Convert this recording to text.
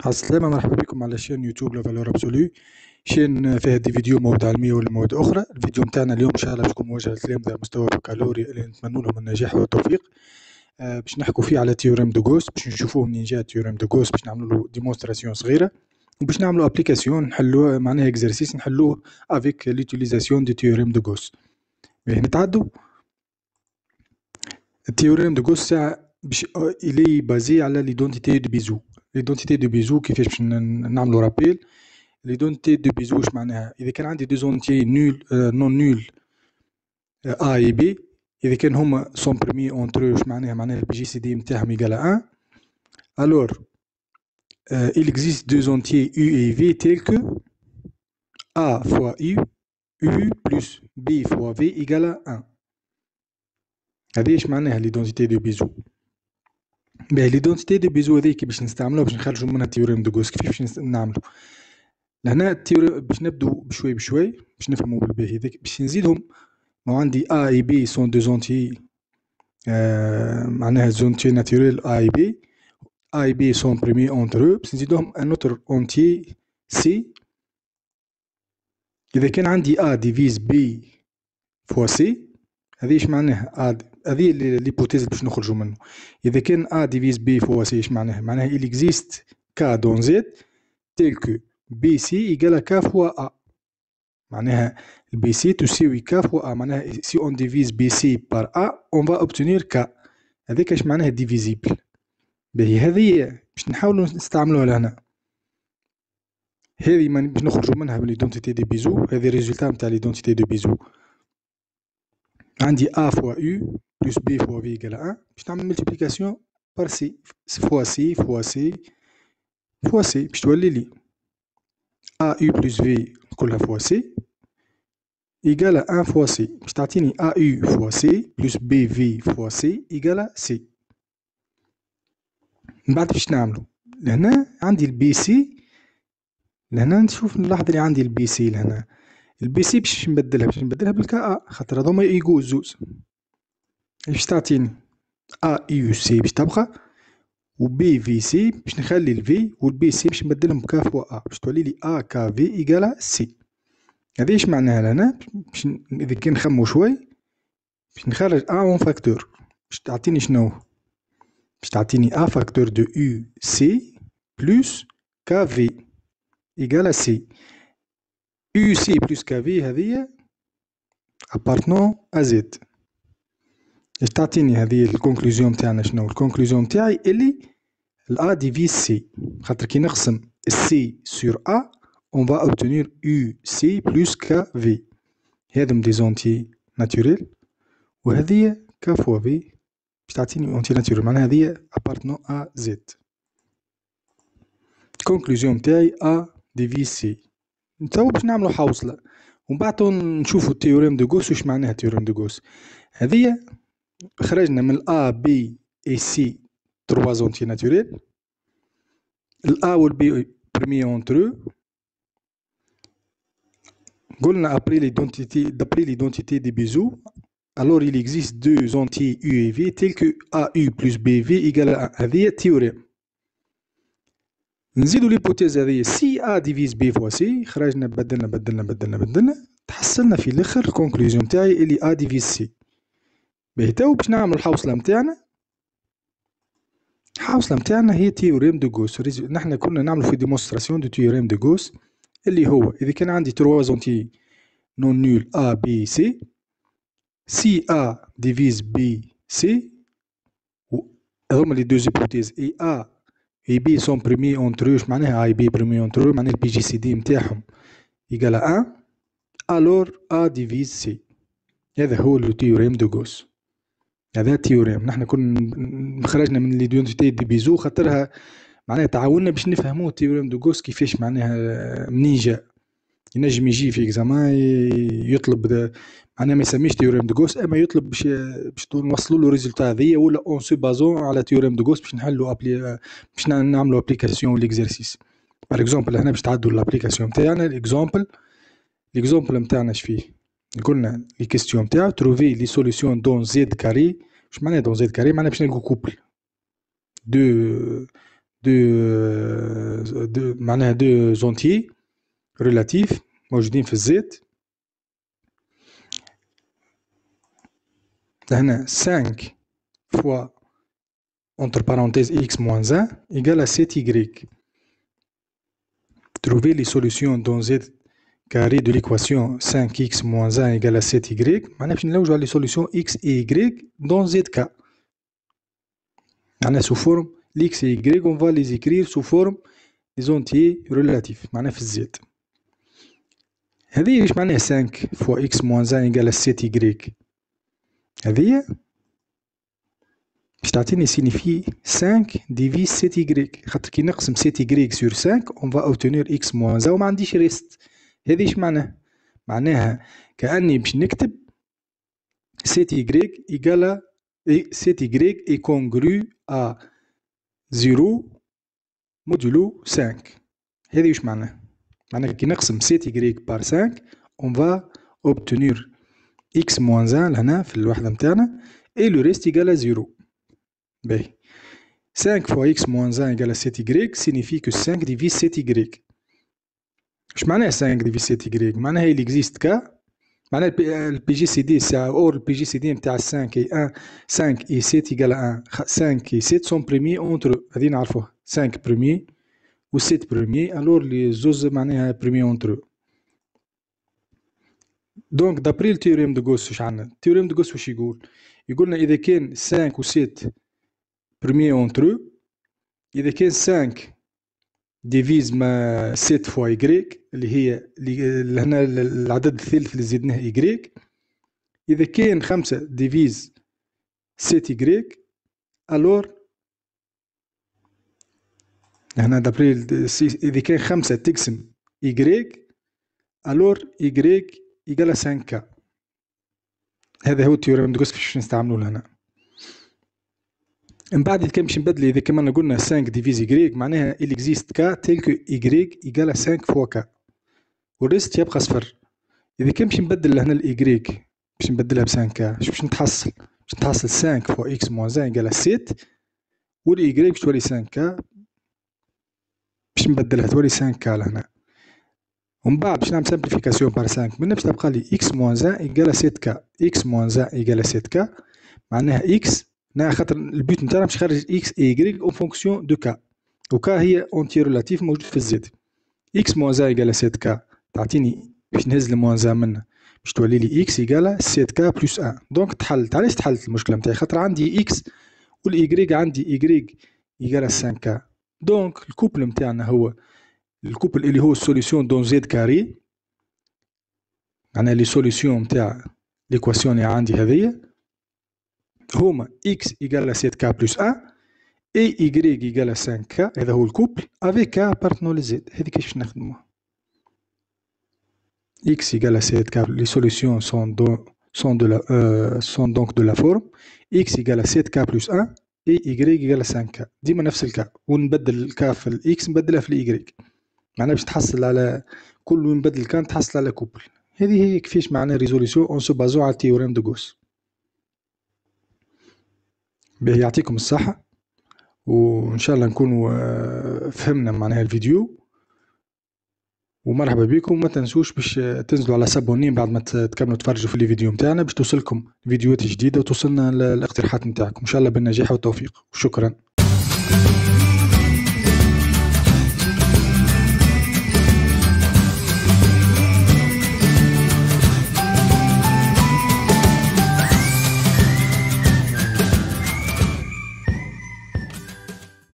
السلامة، مرحبا بكم على شين يوتيوب لا فالور ابسولو. شين فيها دي فيديو مواد علمية ولا مواد أخرى. الفيديو متاعنا اليوم إن شاء الله بتكون موجه للتلامذة مستوى بكالوري اللي نتمنوا لهم النجاح والتوفيق. باش نحكوا فيه على تيوريم دو غوس، باش نشوفوه منين جا تيوريم دو غوس، باش نعملوا له ديمونستراسيون صغيرة، وباش نعملوا ابليكاسيون نحلوه، معناها اكزرسيس نحلوه افيك ليوتيليزاسيون دو تيوريم دو غوس. باهي نتعدوا. التيوريم دو غوس ساعة باش إلي بازي على ليدونتيتي دو بيزو. ليدونتيتي دو بيزو كيفاش باش نعملوا رابيل. ليدونتيتي دو بيزو واش معناها؟ إذا كان عندي دو زونتيي نول نون نول A et B، إذا كان هما سون بريمي اونتر واش معناها؟ معناها البي جي سي دي نتاعهم يقال 1. alors il existe deux entiers U et V tels que A fois U plus B fois V égale à 1. هذه ايش معناها ليدونتيتي دو بيزو؟ باهي ليدونتيتي دو بيزو هذيك باش نستعملوها باش نخرجوا منها تيوريم دو غوس. كيف باش نعملوا؟ لهنا التيوريم باش نبدو بشوي بشوي باش نفهموا بالباهي. باش نزيدهم عندي A et B sont deux entiers معناها زونتي ناتوريل A et B. A et B sont primés entre eux. باش نزيدهم un autre entier C. إذا كان عندي A divise B fois C، هذه ايش معناها؟ هذه ليبوتيز باش نخرجوا منه. إذا كان A divise B fois C ايش معناها؟ معناها il existe K dans Z tel que BC égale à K fois A. معناها BC تساوي K fois A. معناها si on divise BC par A on va obtenir K. هذيك ايش معناها؟ divisible. باهي هذه باش نحاولوا نستعملوها لهنا. هذه باش نخرجوا منها من ليدونتيتي دي بيزو. هذه ريزولتا نتاع ليدونتيتي دي بيزو. عندي A fois U plus B fois V égale 1. باش نعمل ملتيبليكاسيون par C fois C fois C fois C باش تولي لي AU plus V كلها fois C égale 1 fois C. باش تعطيني AU fois C plus BV fois C égale C. من بعد باش نعملو لهنا عندي البي سي. لهنا نشوف نلاحظ اللي عندي البي سي. لهنا البي سي باش نبدلها بالكا A خاطر هذوما يقو زوز. باش تعطيني A يو سي باش تبقى، و بي في سي باش نخلي الفي والبي سي باش نبدلهم بكا فوا A باش تولي لي A كا في إيكالا سي. هذه ايش معناها لهنا؟ باش إذا كان نخمو شوي باش نخرج A اون فاكتور باش تعطيني شنو؟ باش تعطيني A فاكتور دو يو سي بلس كا في إيكالا سي. يو سي بلس كا في هذيا ابارتنون ا زد. باش تعطيني هذه الكونكلوزيون نتاعنا. شنو الكونكلوزيون نتاعي؟ اللي الA ديفيز سي، خاطر كي نقسم سي سور A on va obtenir UC plus KV. هذم دي زونتي ناتوريل وهذه K فوا V باش تعطيني اونتي ناتوريل. معناها هذه ابارتنون ا زد. الكونكلوزيون نتاعي A ديفيز سي. نتاو باش نعملو حوصلة ومن بعد نشوفو التيوريم دو غوس. واش معناها تيوريم دو غوس؟ هذه خرجنا من A B et C trois entiers naturels. A will be premier entre eux. قلنا d'après l'identité des biseaux, alors il existe deux entiers U et V tels que AU plus BV égale à 1. هذه التيوريم. نزيدو ليبوتيز هذه سي A divise B fois C. خرجنا بدلنا تحصلنا في الاخر الكونكلوزيون تاعي اللي A divise C. باهي تو باش نعمل الحوصلة متاعنا. الحوصلة متاعنا هي تيوريم دو غوس. نحنا كنا نعملو في ديمونستراسيون دو تيوريم دو غوس اللي هو إذا كان عندي تروا زونتي نون نول A B C، سي A divise B C، هذوما لي دو زيبوتيز اي A et B sont primés entre eux. معناها A et B primés entre eux معناها البي جي سي دي متاعهم يقال 1. alors A divise C. هذا هو لو تيوريم دو غوس. هذا تيوريم نحنا كنا خرجنا من ليدونتيتي دي بيزو خاطرها معناها تعاوننا باش نفهموه التيوريم دو غوس كيفاش معناها منين جا. ينجم يجي في اكزامان يطلب معناها ما يسميش تيوريم دو غوس، اما يطلب باش نوصلوا له ريزولتا هذيا ولا اون سو بازون على تيوريم دو غوس باش نحلوا باش نعملوا ابليكاسيون ليكزرسيس. باغ اكزومبل هنا باش تعدوا الابليكاسيون تاعنا. الاكزومبل نتاعنا اش فيه؟ قلنا لي كيستيون نتاعو تروفي لي سوليسيون دون زد كاري. واش معناها دون زد كاري؟ معناها باش نلقوا كوبل معناها دو زونتي ريلاتيف موجودين في الزيت. هنا 5 فوا entre parenthèses x moins 1 égale à 7y. Trouver les solutions dans z carré de l'équation 5x moins 1 égale à 7y. معناها باش نلوجو على les solutions x et y dans zk. معناها sous forme x et y on va les écrire sous forme des entiers relatifs معناها في الزيت. هذه واش معناها 5 fois x moins 1 égale à 7y. هذه باش تعطيني signifie 5 divise 7y، خاطر كي نقسم 7y sur 5 on va obtenir x moins 1 وما عنديش ريست. هذه اش معناها؟ معناها كأني باش نكتب 7y égale 7y est congru à 0 modulo 5. هذه واش معناها؟ معناها كي نقسم 7y par 5 on va obtenir x moins 1 لهنا في الوحدة متاعنا et le reste égale à 0. باهي 5 fois x moins 1 égale à 7y signifie que 5 divise 7y. اش معناها 5 divise 7y؟ معناها il existe k، معناها البي جي سي دي ساعة اور البي جي سي دي نتاع 5 et 1 5 et 7 égale à 1. 5 et 7 sont premiers entre eux، هذه نعرفوها 5 premier و 7 premier alors لي زوز معناها premiers entre eux. دونك دابري التيوريم دو غوس واش عندنا؟ التيوريم دو غوس واش يقول؟ يقولنا إذا كان 5 و 7 premiers entre eux، إذا كان 5 ديفيز ما 7 فوا y اللي هي هنا العدد الثالث اللي زدناه y، إذا كان 5 ديفيز 7y الور هنا دابري إذا كان 5 تقسم y الور y يقال 5k. هذا هو التيوريم دو غوس باش نستعملوه هنا. من بعد كان باش نبدل إذا كما قلنا 5 ديفيز y معناها il existe k tel que y égale à 5 fois k والريست يبقى صفر. إذا كان باش نبدل هنا ال y باش نبدلها ب 5k اش باش نتحصل؟ باش نتحصل 5 fois x moins 1 égale à 7 وال y باش تولي 5k باش نبدلها تولي 5k لهنا. ومن بعد باش نعمل simplification par 5 منها باش تبقى لي x moins 1 égale à 7k. x moins 1 égale à 7k معناها x خاطر البيت نتاعنا باش نخرج x et y en fonction de k و k هي اونتي ريلاتيف موجود في الزيت. x moins 1 égale à 7k تعطيني باش نهز الموان 1 منها باش تولي لي x égale 7k plus 1. دونك تحلت. علاش تحلت المشكلة نتاعي؟ خاطر عندي x وال y عندي y égale 5k. دونك الكوبل نتاعنا هو الكوبل اللي هو السوليسيون دون زد كاري، معناها لي سوليسيون نتاع ليكواسيون اللي عندي هذيا هما x égale 7k plus 1 et y égale 5k. هذا هو الكوبل avec k appartenant à z. هذه كيفاش نخدموها؟ x égale 7k. Les solutions sont donc de la forme x égale 7k plus 1 et y égale 5k. ديما نفس الكا ونبدل الكا في الاكس نبدلها في الاي، معناها باش تحصل على كل وين نبدل كان تحصل على كوبل. هذه هي كيفاش معناها ريزوليسيون اون سو بازو على تيوريم دو غوس. باهي يعطيكم الصحة وإن شاء الله نكونوا فهمنا معناها الفيديو، ومرحبا بكم. وما تنسوش باش تنزلوا على سابوني بعد ما تكملوا تفرجوا في الفيديو نتاعنا باش توصلكم فيديوهات جديدة وتوصلنا الاقتراحات نتاعكم. إن شاء الله بالنجاح والتوفيق وشكرا.